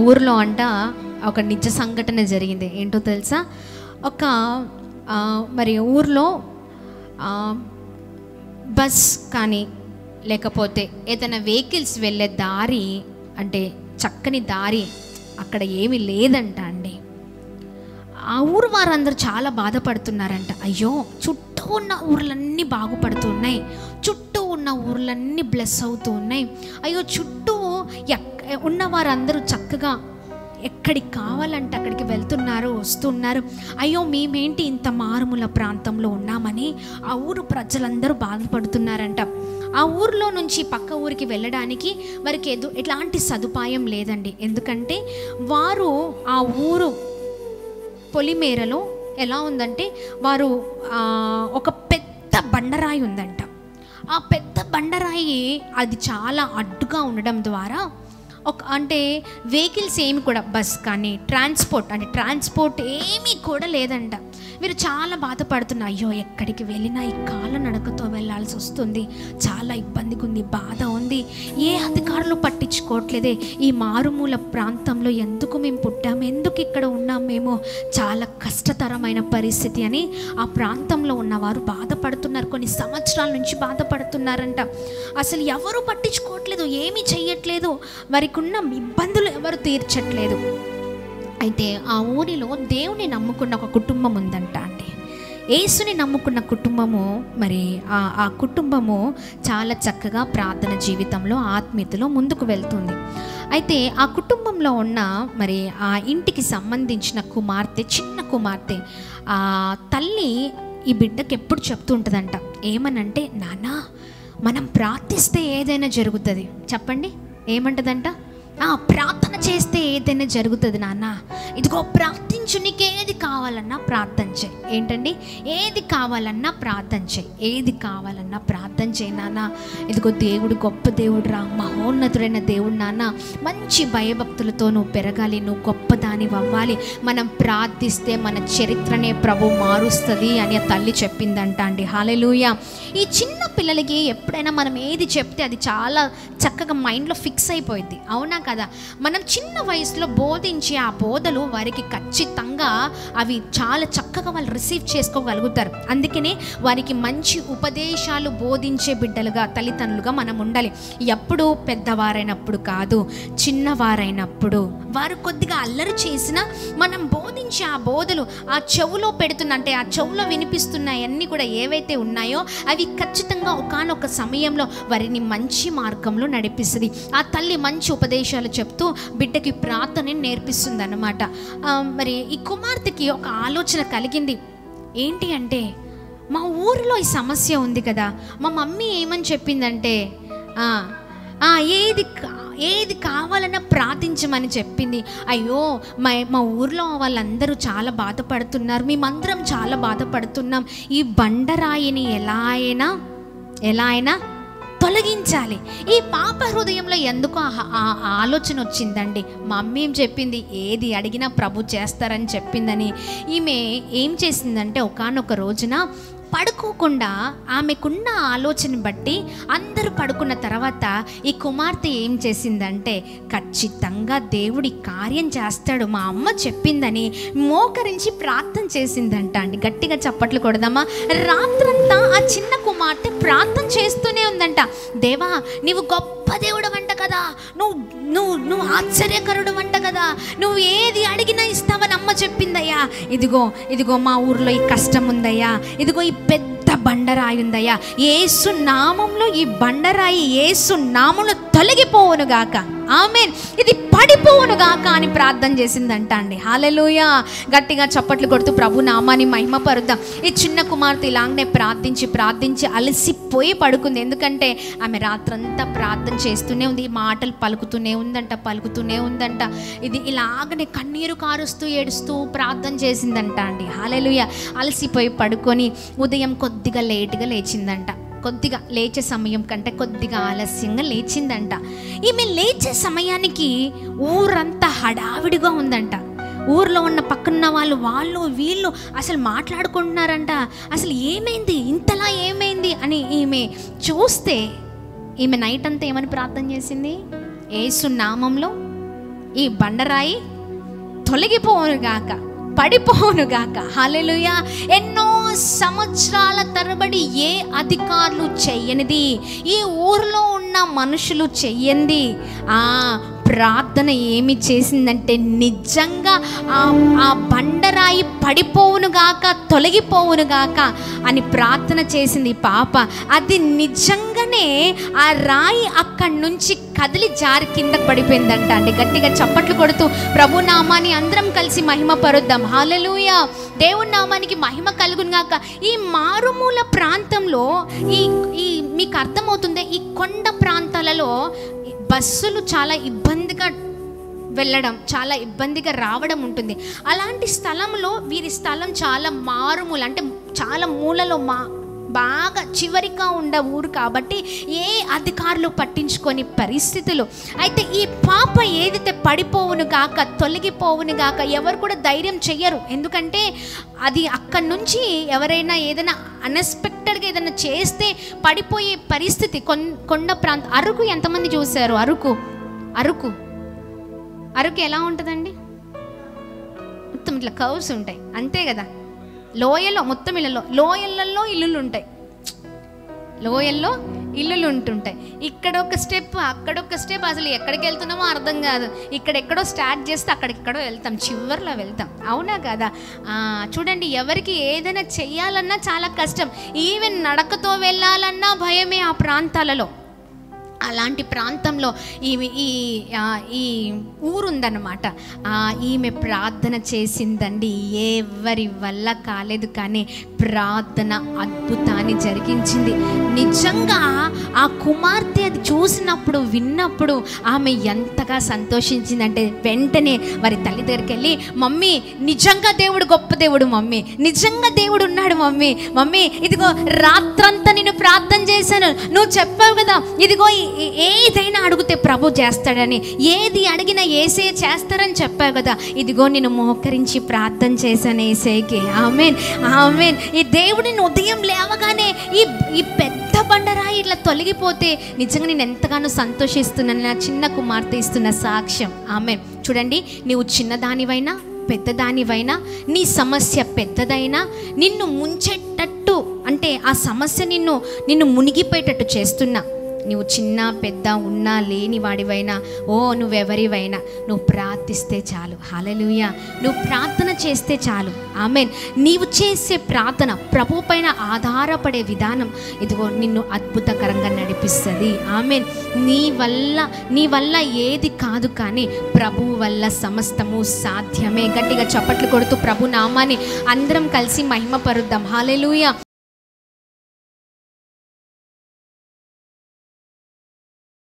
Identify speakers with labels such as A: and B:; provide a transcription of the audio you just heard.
A: ఊరిలో అంట ఒక నిజ సంఘటన జరిగింది. ఏంటో తెలుసా? ఒక మరి ఊర్లో బస్ కానీ లేకపోతే ఏదైనా వెహికల్స్ వెళ్ళే దారి అంటే చక్కని దారి అక్కడ ఏమీ లేదంట అండి. ఆ ఊరు వారందరూ చాలా బాధపడుతున్నారంట. అయ్యో, చుట్టూ ఉన్న ఊర్లన్నీ బాగుపడుతున్నాయి, చుట్టూ ఉన్న ఊర్లన్నీ బ్లెస్ అవుతూ ఉన్నాయి. అయ్యో, చుట్టూ ఉన్న వారందరూ చక్కగా ఎక్కడికి కావాలంటే అక్కడికి వెళ్తున్నారు, వస్తున్నారు. అయ్యో, మేమేంటి ఇంత మారుమూల ప్రాంతంలో ఉన్నామని ఆ ఊరు ప్రజలందరూ బాధపడుతున్నారంట. ఆ ఊరిలో నుంచి పక్క ఊరికి వెళ్ళడానికి వారికి ఎట్లాంటి సదుపాయం లేదండి. ఎందుకంటే వారు ఆ ఊరు పొలిమేరలో ఎలా ఉందంటే వారు ఒక పెద్ద బండరాయి ఉందంట. ఆ పెద్ద బండరాయి అది చాలా అడ్డుగా ఉండడం ద్వారా అంటే వెహికల్స్ ఏమి కూడా బస్ కానీ ట్రాన్స్పోర్ట్ ఏమీ కూడా లేదంట. వీరు చాలా బాధపడుతున్నారు. అయ్యో, ఎక్కడికి వెళ్ళినా ఈ కాళ్ళ నడకతో వెళ్ళాల్సి వస్తుంది, చాలా ఇబ్బందిగా ఉంది, బాధ ఉంది, ఏ అధికారులు పట్టించుకోవట్లేదే, ఈ మారుమూల ప్రాంతంలో ఎందుకు మేము పుట్టాము, ఎందుకు ఇక్కడ ఉన్నాం మేము, చాలా కష్టతరమైన పరిస్థితి అని ఆ ప్రాంతంలో ఉన్నవారు బాధపడుతున్నారు. కొన్ని సంవత్సరాల నుంచి బాధపడుతున్నారంట. అసలు ఎవరు పట్టించుకోవట్లేదు, ఏమీ చెయ్యట్లేదు, వారికి ఉన్న ఇబ్బందులు ఎవరు తీర్చట్లేదు. అయితే ఆ ఊరిలో దేవుని నమ్ముకున్న ఒక కుటుంబం ఉందంట అండి. యేసుని నమ్ముకున్న కుటుంబము. మరి ఆ కుటుంబము చాలా చక్కగా ప్రార్థన జీవితంలో ఆత్మీయతలో ముందుకు వెళ్తుంది. అయితే ఆ కుటుంబంలో ఉన్న మరి ఆ ఇంటికి సంబంధించిన కుమార్తె, చిన్న కుమార్తె, ఆ తల్లి ఈ బిడ్డకి ఎప్పుడు చెప్తూ ఉంటుందంట. ఏమనంటే, నాన్న, మనం ప్రార్థిస్తే ఏదైనా జరుగుతుంది. చెప్పండి, ఏమంటదంట? ప్రార్థన చేస్తే ఏదైనా జరుగుతుంది నాన్న. ఇదిగో ప్రార్థించు, నీకు ఏది కావాలన్నా ప్రార్థన చేయి. ఏంటండి? ఏది కావాలన్నా ప్రార్థన చేయి, ఏది కావాలన్నా ప్రార్థన చేయి నాన్న. ఇదిగో దేవుడు గొప్ప దేవుడు రా, మహోన్నతుడైన దేవుడు నాన్న. మంచి భయభక్తులతో నువ్వు పెరగాలి, నువ్వు గొప్పదాని అవ్వాలి. మనం ప్రార్థిస్తే మన చరిత్రనే ప్రభు మారుస్తుంది అని ఆ తల్లి చెప్పిందంట అండి. హల్లెలూయా. ఈ చిన్న పిల్లలకి ఎప్పుడైనా మనం ఏది చెప్తే అది చాలా చక్కగా మైండ్లో ఫిక్స్ అయిపోయింది, అవునా కదా? మనం చిన్న వయసులో బోధించే ఆ బోధలు వారికి ఖచ్చితంగా అవి చాలా చక్కగా వాళ్ళు రిసీవ్ చేసుకోగలుగుతారు. అందుకనే వారికి మంచి ఉపదేశాలు బోధించే బిడ్డలుగా, తల్లిదండ్రులుగా మనం ఉండాలి. ఎప్పుడు పెద్దవారైనప్పుడు కాదు, చిన్నవారైనప్పుడు. వారు కొద్దిగా అల్లరి చేసినా మనం బోధించే ఆ బోధలు ఆ చెవులో పెడుతున్నంటే ఆ చెవులో వినిపిస్తున్నాయన్నీ కూడా ఏవైతే ఉన్నాయో అవి ఖచ్చితంగా ఒకానొక సమయంలో వారిని మంచి మార్గంలో నడిపిస్తుంది. ఆ తల్లి మంచి ఉపదేశాలు చెప్తూ బిడ్డకి ప్రార్థన నేర్పిస్తుంది అన్నమాట. మరి ఈ కుమార్తెకి ఒక ఆలోచన కలిగింది. ఏంటి అంటే, మా ఊరిలో ఈ సమస్య ఉంది కదా, మా మమ్మీ ఏమని చెప్పిందంటే ఏది కావాలన్నా ప్రార్థించమని చెప్పింది. అయ్యో, మా ఊర్లో వాళ్ళందరూ చాలా బాధపడుతున్నారు, మేమందరం చాలా బాధపడుతున్నాం. ఈ బండరాయిని ఎలా అయినా తొలగించాలి. ఈ పాప హృదయంలో ఎందుకు ఆ ఆలోచన వచ్చిందండి? మా అమ్మ ఏం చెప్పింది, ఏది అడిగినా ప్రభు చేస్తారని చెప్పిందని. ఈమె ఏం చేసిందంటే, ఒకానొక రోజున పడుకోకుండా ఆమెకున్న ఆలోచన బట్టి అందరూ పడుకున్న తర్వాత ఈ కుమార్తె ఏం చేసిందంటే, ఖచ్చితంగా దేవుడి కార్యం చేస్తాడు, మా అమ్మ చెప్పిందని మోకరించి ప్రార్థన చేసిందంట అండి. గట్టిగా చప్పట్లు కొడదామా? రాత్రంతా ఆ చిన్న కుమార్తె ప్రార్థన చేస్తూనే ఉందంట. దేవా, నీవు గొప్ప దేవుడు వంట కదా, నువ్వు ఆశ్చర్యకరుడు వంట కదా, నువ్వు ఏది అడిగినా ఇస్తావని అమ్మ చెప్పిందయ్యా. ఇదిగో మా ఊర్లో ఈ కష్టం ఉందయ్యా, ఇదిగో ఈ పెద్ద బండరాయి ఉందయ్యా, యేసు నామంలో ఈ బండరాయి యేసు నామంలో తొలగిపోవునుగాక, ఆమేన్, ఇది పడిపోవునుగాక అని ప్రార్థన చేసిందంట అండి. హల్లెలూయా. గట్టిగా చప్పట్లు కొడుతూ ప్రభు నామాన్ని మహిమపరుద్దాం. ఈ చిన్న కుమార్తె ఇలాగనే ప్రార్థించి అలసిపోయి పడుకుంది. ఎందుకంటే ఆమె రాత్రంతా ప్రార్థన చేస్తూనే ఉంది, మాటలు పలుకుతూనే ఉందంట. ఇది ఇలాగనే కన్నీరు కారుస్తూ ఏడుస్తూ ప్రార్థన చేసిందంట అండి. హల్లెలూయా. అలసిపోయి పడుకొని ఉదయం కొద్దిగా లేటుగా లేచిందంట. కొద్దిగా లేచే సమయం కంటే కొద్దిగా ఆలస్యంగా లేచిందంట. ఈమె లేచే సమయానికి ఊరంతా హడావిడిగా ఉందంట. ఊర్లో ఉన్న పక్కన వాళ్ళు వీళ్ళు అసలు మాట్లాడుకుంటున్నారంట. అసలు ఏమైంది, ఇంతలా ఏమైంది అని ఈమె చూస్తే, ఈమె నైట్ అంతా ఏమని ప్రార్థన చేసింది? యేసు నామంలో ఈ బండరాయి తొలగిపోవునుగాక, పడిపోవునుగాక. హల్లెలూయా. ఎన్నో సంవత్సరాల తరబడి ఏ అధికారులు చెయ్యనిది, ఈ ఊర్లో ఉన్న మనుషులు చెయ్యండి ప్రార్థన ఏమి చేసిందంటే, నిజంగా ఆ బండరాయి పడిపోవునుగాక, తొలగిపోవునుగాక అని ప్రార్థన చేసింది పాప. అది నిజంగానే ఆ రాయి అక్కడి నుంచి కదిలి జారి కిందకు పడిపోయిందంట అండి. గట్టిగా చప్పట్లు కొడుతూ ప్రభు నామాన్ని అందరం కలిసి మహిమ పరుద్దాం. హల్లెలూయా. దేవుని నామానికి మహిమ కలుగునుగాక. ఈ మారుమూల ప్రాంతంలో ఈ మీకు అర్థమవుతుందే, ఈ కొండ ప్రాంతాలలో బస్సులు చాలా ఇబ్బందిగా వెళ్ళడం, చాలా ఇబ్బందిగా రావడం ఉంటుంది. అలాంటి స్థలంలో వీరి స్థలం చాలా మారుమూల, అంటే చాలా మూలలో బాగా చివరిగా ఉండే ఊరు కాబట్టి ఏ అధికారులు పట్టించుకొని పరిస్థితులు. అయితే ఈ పాప ఏదైతే పడిపోవును గాక, తొలగిపోవును గాక, ఎవరు కూడా ధైర్యం చెయ్యరు. ఎందుకంటే అది అక్కడి నుంచి ఎవరైనా ఏదైనా అన్ఎక్స్పెక్టెడ్గా ఏదైనా చేస్తే పడిపోయే పరిస్థితి. కొండ ప్రాంతం. అరకు ఎంతమంది చూశారు? అరకు ఎలా ఉంటుందండి? మొత్తం ఇట్లా కర్వ్స్ ఉంటాయి, అంతే కదా. లోయలో మొత్తం లోయలలో ఇల్లులు ఉంటాయి, లోయల్లో ఇల్లులు ఉంటుంటాయి. ఇక్కడ ఒక స్టెప్, అక్కడొక స్టెప్, అసలు ఎక్కడికి వెళ్తున్నామో అర్థం కాదు. ఇక్కడెక్కడో స్టార్ట్ చేస్తే అక్కడెక్కడో వెళ్తాం, చివర్లో వెళ్తాం. అవునా కదా? చూడండి, ఎవరికి ఏదైనా చెయ్యాలన్నా చాలా కష్టం. ఈవెన్ నడకతో వెళ్ళాలన్నా భయమే ఆ ప్రాంతాలలో. అలాంటి ప్రాంతంలో ఈ ఊరుందన్నమాట. ఈమె ప్రార్థన చేసిందండి. ఎవరి వల్ల కాలేదు, కానీ ప్రార్థన అద్భుతాన్ని జరిగించింది. నిజంగా ఆ కుమార్తె అది చూసినప్పుడు, విన్నప్పుడు ఆమె ఎంతగా సంతోషించిందంటే, వెంటనే వారి తల్లి దగ్గరికి వెళ్ళి, మమ్మీ నిజంగా దేవుడు గొప్ప దేవుడు మమ్మీ, నిజంగా దేవుడు ఉన్నాడు మమ్మీ ఇదిగో రాత్రంతా నేను ప్రార్థన చేశాను, నువ్వు చెప్పావు కదా, ఇదిగో ఏదైనా అడిగితే ప్రభు చేస్తాడని, ఏది అడిగినా యేసే చేస్తారని చెప్పావు కదా, ఇదిగో నేను మోకరించి ప్రార్థన చేశాను యేసేకి. ఆమేన్, ఆమేన్. ఈ దేవుడిని ఉదయం లేవగానే ఈ పెద్ద బండరాయి ఇట్లా తొలగిపోతే నిజంగా నేను ఎంతగానో సంతోషిస్తున్నాను. నా చిన్న కుమార్తె ఇస్తున్న సాక్ష్యం. ఆమేన్. చూడండి, నీవు చిన్నదానివైనా పెద్దదానివైనా, నీ సమస్య పెద్దదైనా, నిన్ను ముంచేటట్టు, అంటే ఆ సమస్య నిన్ను మునిగిపోయేటట్టు చేస్తున్నా, నువ్వు చిన్న పెద్ద ఉన్నా లేని వాడివైనా, నువ్వెవరివైనా, నువ్వు ప్రార్థిస్తే చాలు. హల్లెలూయా. నువ్వు ప్రార్థన చేస్తే చాలు. ఆమేన్. నీవు చేసే ప్రార్థన ప్రభు పైన ఆధారపడే విధానం ఇదిగో నిన్ను అద్భుతకరంగా నడిపిస్తుంది. ఆమేన్. నీ వల్ల ఏది కాదు, కానీ ప్రభు వల్ల సమస్తము సాధ్యమే. గట్టిగా చప్పట్లు కొడుతూ ప్రభు నామాన్ని అందరం కలిసి మహిమ పరుద్దాం. హల్లెలూయా.